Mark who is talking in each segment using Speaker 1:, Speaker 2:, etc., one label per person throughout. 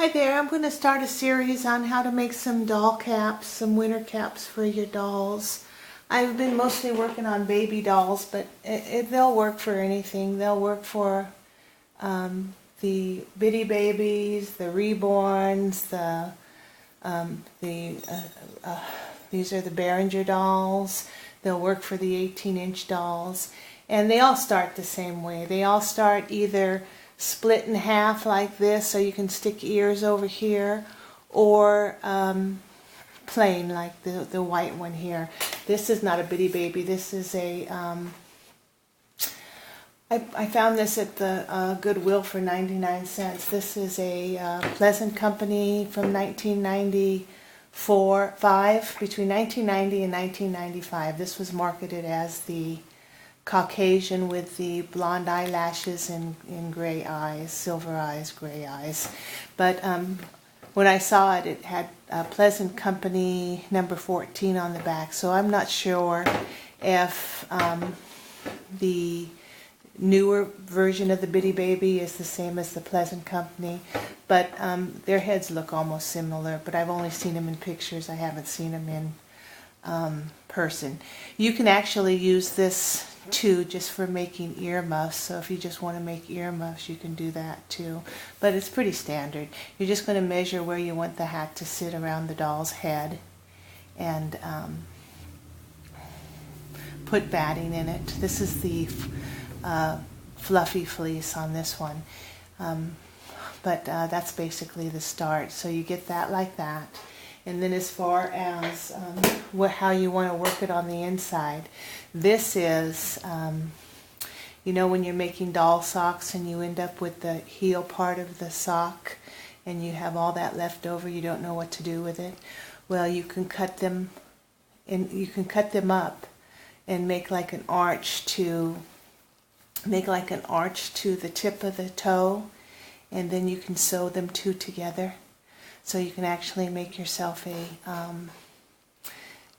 Speaker 1: Hi there, I'm going to start a series on how to make some doll caps, some winter caps for your dolls. I've been mostly working on baby dolls, but they'll work for anything. They'll work for the bitty babies, the reborns, these are the Behringer dolls. They'll work for the 18-inch dolls. And they all start the same way. They all start either split in half like this so you can stick ears over here, or plain like the white one here. This is not a bitty baby. This is a I found this at the Goodwill for 99 cents. This is a Pleasant Company from 1994-5, between 1990 and 1995. This was marketed as the Caucasian with the blonde eyelashes and gray eyes, silver eyes, gray eyes. But when I saw it, it had Pleasant Company number 14 on the back. So I'm not sure if the newer version of the Bitty Baby is the same as the Pleasant Company, but their heads look almost similar, but I've only seen them in pictures. I haven't seen them in person. You can actually use this too just for making earmuffs, so if you just want to make earmuffs you can do that too, but it's pretty standard. You're just going to measure where you want the hat to sit around the doll's head and put batting in it. This is the fluffy fleece on this one, but that's basically the start. So you get that like that, and then as far as how you want to work it on the inside, this is you know, when you're making doll socks and you end up with the heel part of the sock and you have all that left over, you don't know what to do with it. Well, you can cut them up and make like an arch to the tip of the toe, and then you can sew them two together. So you can actually make yourself a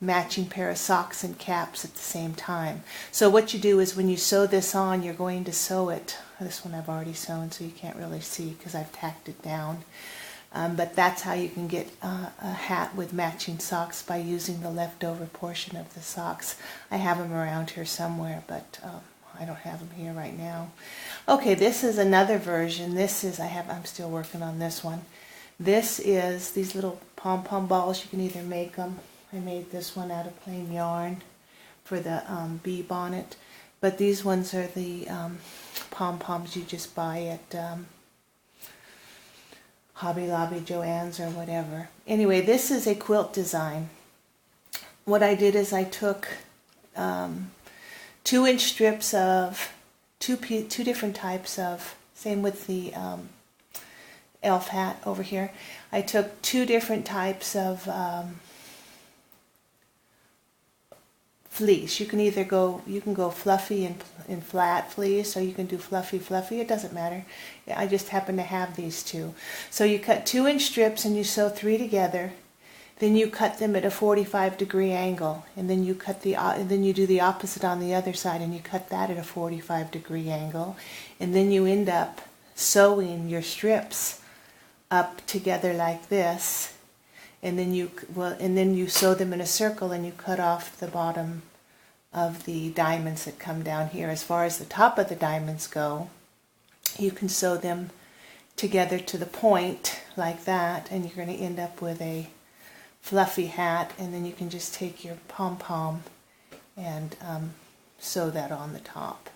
Speaker 1: matching pair of socks and caps at the same time. So what you do is when you sew this on, you're going to sew it. This one I've already sewn, so you can't really see because I've tacked it down. But that's how you can get a hat with matching socks, by using the leftover portion of the socks. I have them around here somewhere, but I don't have them here right now. Okay, this is another version. I'm still working on this one. This is these little pom-pom balls. You can either make them. I made this one out of plain yarn for the bee bonnet, but these ones are the pom-poms you just buy at Hobby Lobby, Joann's, or whatever. Anyway, this is a quilt design. What I did is I took 2-inch strips of two different types of, same with the elf hat over here. I took 2 different types of fleece. You can either go fluffy and flat fleece, or you can do fluffy. It doesn't matter. I just happen to have these two. So you cut 2-inch strips and you sew 3 together. Then you cut them at a 45-degree angle, and then you do the opposite on the other side, and you cut that at a 45-degree angle, and then you end up sewing your strips up together like this. And then you sew them in a circle, and you cut off the bottom of the diamonds that come down here. As far as the top of the diamonds go, you can sew them together to the point like that, and you're going to end up with a fluffy hat. And then you can just take your pom-pom and sew that on the top.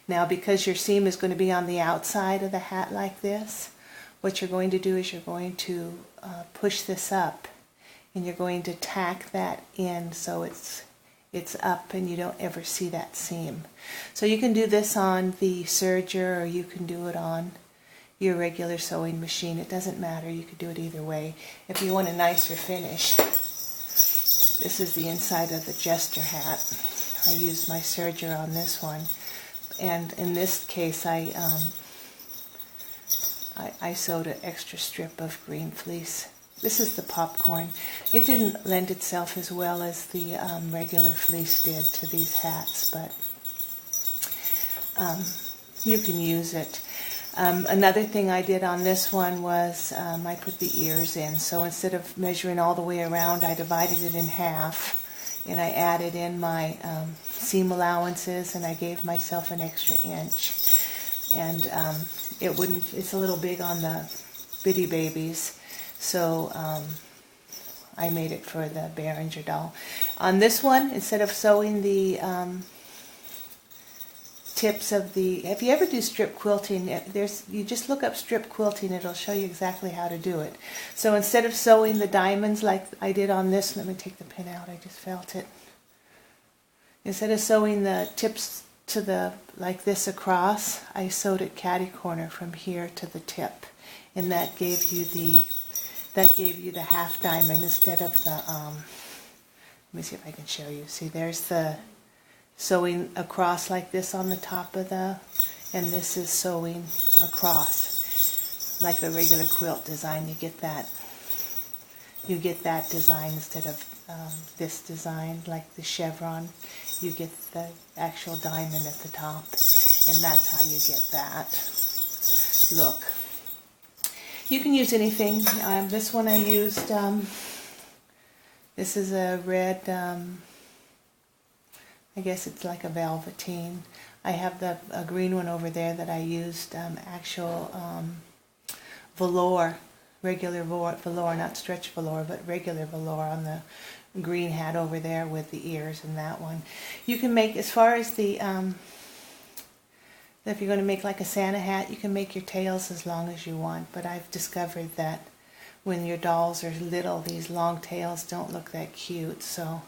Speaker 1: Now, because your seam is going to be on the outside of the hat like this, what you're going to do is you're going to push this up, and you're going to tack that in so it's up and you don't ever see that seam. So you can do this on the serger, or you can do it on your regular sewing machine. It doesn't matter. You could do it either way. If you want a nicer finish, this is the inside of the jester hat. I used my serger on this one, and in this case I sewed an extra strip of green fleece. This is the popcorn. It didn't lend itself as well as the regular fleece did to these hats, but you can use it. Another thing I did on this one was I put the ears in. So instead of measuring all the way around, I divided it in half, and I added in my seam allowances, and I gave myself an extra inch. And it's a little big on the bitty babies, so I made it for the Behringer doll. On this one, instead of sewing the tips of the, if you ever do strip quilting, you just look up strip quilting, it'll show you exactly how to do it. So instead of sewing the diamonds like I did on this, let me take the pin out, I just felt it. Instead of sewing the tips to the, like this across, I sewed it catty corner from here to the tip, and that gave you the half diamond instead of the, let me see if I can show you. See, there's the sewing across like this on the top of the, and this is sewing across like a regular quilt design. You get that design instead of this design, like the chevron. You get the actual diamond at the top, and that's how you get that look. You can use anything. This one I used, this is a red, I guess it's like a velveteen. I have a green one over there that I used actual velour, regular velour, not stretch velour, but regular velour on the green hat over there with the ears in that one. You can make, as far as the, if you're going to make like a Santa hat, you can make your tails as long as you want, but I've discovered that when your dolls are little, these long tails don't look that cute, so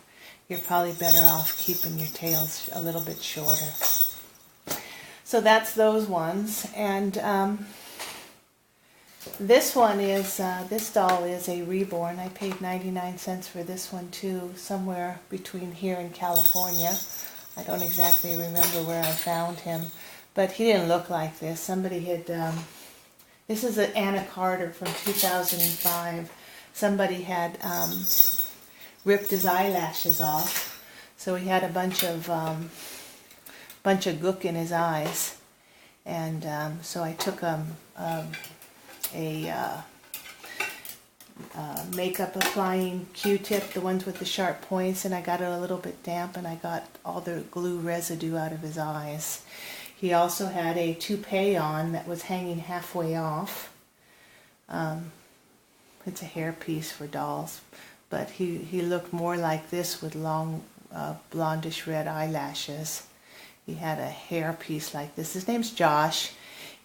Speaker 1: you're probably better off keeping your tails a little bit shorter. So that's those ones. And this one is, this doll is a reborn. I paid 99 cents for this one too, somewhere between here and California. I don't exactly remember where I found him, but he didn't look like this. Somebody had, this is an Anna Carter from 2005. Somebody had ripped his eyelashes off, so he had a bunch of gook in his eyes, and so I took a makeup applying Q-tip, the ones with the sharp points, and I got it a little bit damp, and I got all the glue residue out of his eyes. He also had a toupee on that was hanging halfway off. It's a hair piece for dolls. But he looked more like this with long blondish red eyelashes. He had a hair piece like this. His name's Josh.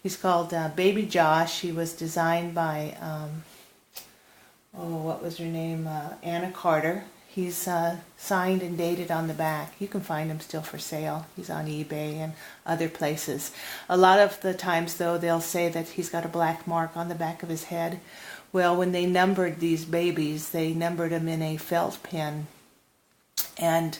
Speaker 1: He's called Baby Josh. He was designed by, what was her name? Anna Carter. He's signed and dated on the back. You can find him still for sale. He's on eBay and other places. A lot of the times, though, they'll say that he's got a black mark on the back of his head. Well, when they numbered these babies, they numbered them in a felt pen. And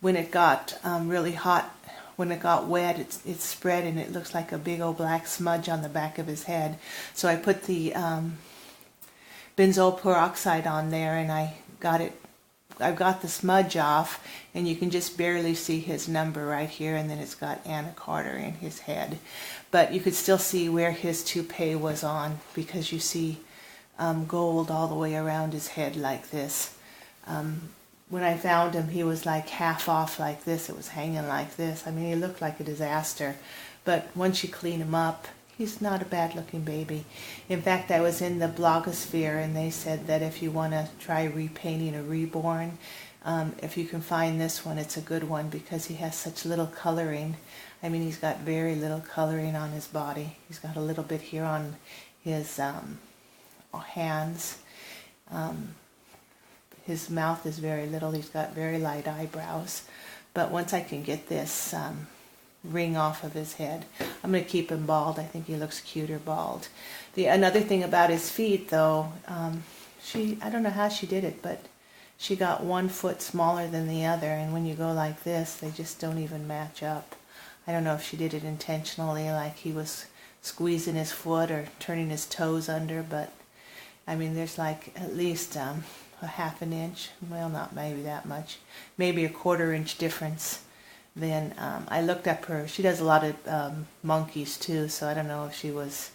Speaker 1: when it got really hot, when it got wet, it spread and it looks like a big old black smudge on the back of his head. So I put the benzoyl peroxide on there, and I've got the smudge off, and you can just barely see his number right here, and then it's got Anna Carter in his head. But you could still see where his toupee was on, because you see gold all the way around his head like this. When I found him, he was like half off like this. It was hanging like this. I mean, he looked like a disaster. But once you clean him up, he's not a bad looking baby. In fact, I was in the blogosphere, and they said that if you want to try repainting a reborn, if you can find this one, it's a good one, because he has such little coloring. I mean, he's got very little coloring on his body. He's got a little bit here on his hands. His mouth is very little. He's got very light eyebrows. But once I can get this ring off of his head, I'm going to keep him bald. I think he looks cuter bald. Another thing about his feet, though, I don't know how she did it, but she got one foot smaller than the other, and when you go like this, they just don't even match up. I don't know if she did it intentionally, like he was squeezing his foot or turning his toes under, but I mean, there's like at least a half an inch, well, not maybe that much, maybe a quarter-inch difference. Then I looked up her, she does a lot of monkeys too, so I don't know if she was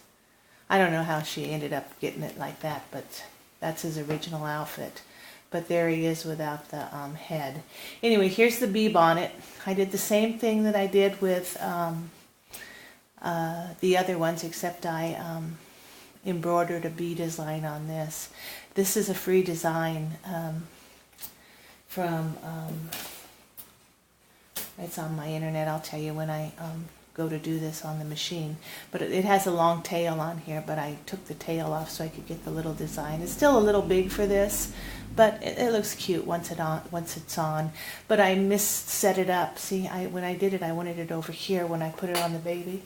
Speaker 1: I don't know how she ended up getting it like that, but that's his original outfit. But there he is without the head. Anyway, here's the bee bonnet. I did the same thing that I did with the other ones, except I embroidered a bee design on this. This is a free design from, it's on my internet. I'll tell you when I go to do this on the machine. But it has a long tail on here, but I took the tail off so I could get the little design. It's still a little big for this, but it looks cute once it's on. But I set it up. See, when I did it, I wanted it over here when I put it on the baby,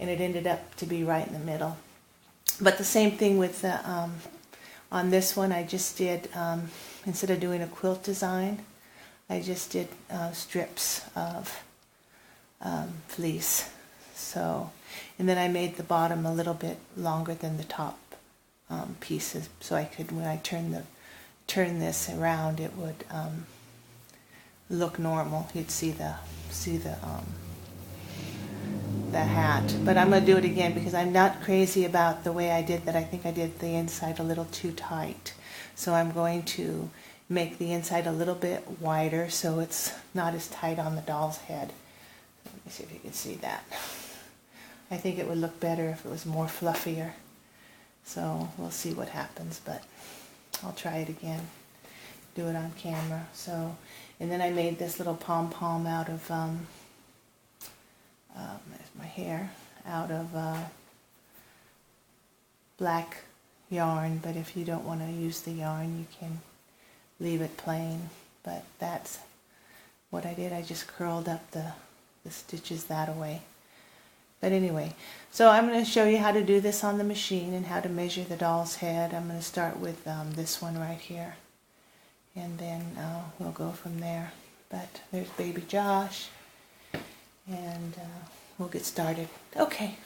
Speaker 1: and it ended up to be right in the middle. But the same thing with the on this one, I just did, instead of doing a quilt design, I just did strips of fleece. So, and then I made the bottom a little bit longer than the top pieces, so I could, when I turn this around, it would look normal. You'd see the hat. But I'm going to do it again because I'm not crazy about the way I did that. I think I did the inside a little too tight. So I'm going to make the inside a little bit wider so it's not as tight on the doll's head. Let me see if you can see that. I think it would look better if it was more fluffier. So we'll see what happens, but I'll try it again. Do it on camera. So, and then I made this little pom-pom out of there's my hair, out of black yarn, but if you don't want to use the yarn, you can leave it plain. But that's what I did. I just curled up the stitches that way. But anyway, so I'm going to show you how to do this on the machine and how to measure the doll's head. I'm going to start with this one right here, and then we'll go from there. But there's baby Josh, and we'll get started. Okay.